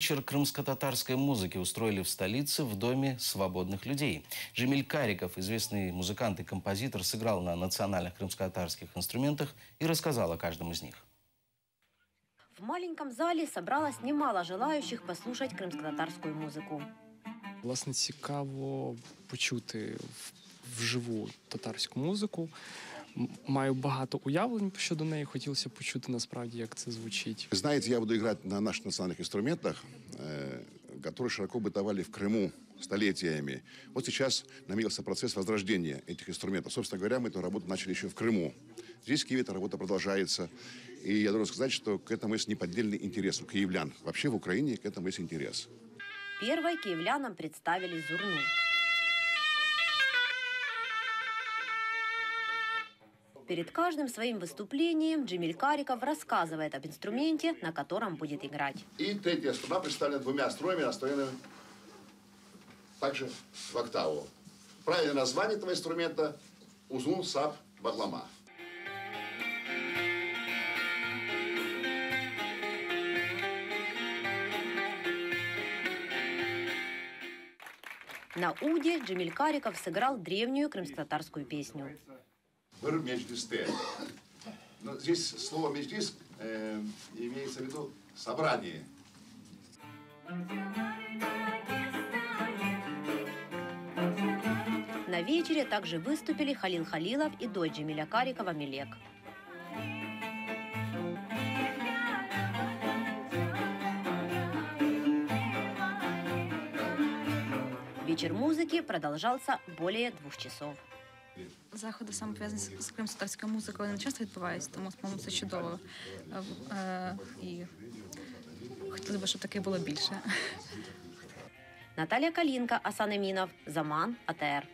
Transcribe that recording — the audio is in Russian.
Вечер крымско-татарской музыки устроили в столице в Доме свободных людей. Джемиль Кариков, известный музыкант и композитор, сыграл на национальных крымско-татарских инструментах и рассказал о каждом из них. В маленьком зале собралось немало желающих послушать крымско-татарскую музыку. Власне, цікаво почути вживу татарську музику. Маю багато уявлень щодо неї, хотілося почути насправді, як це звучить. Знаете, я буду играть на наших национальных инструментах, которые широко бытовали в Крыму столетиями. Вот сейчас наметился процесс возрождения этих инструментов. Собственно говоря, мы эту работу начали еще в Крыму. Здесь, в Киеве, эта работа продолжается. И я должен сказать, что к этому есть неподдельный интерес у киевлян. Вообще в Украине к этому есть интерес. Первой киевлянам представили зурну. Перед каждым своим выступлением Джемиль Кариков рассказывает об инструменте, на котором будет играть. И третья струна представлена двумя струнами, настроенными также в октаву. Правильное название этого инструмента – узун сап бадлама. На уде Джемиль Кариков сыграл древнюю крымско-татарскую песню. Но здесь слово «меджлис» имеется в виду «собрание». На вечере также выступили Халил Халилов и дочь Джемиля Карикова Мелек. Вечер музыки продолжался более 2 часов. Заходи саме пов'язані з кримсько-татарською музикою не часто відбуваються, тому, по-моєму, це чудово. І хотілося б, щоб таке було більше. Наталья Калинка, Асан Эминов, Заман, АТР.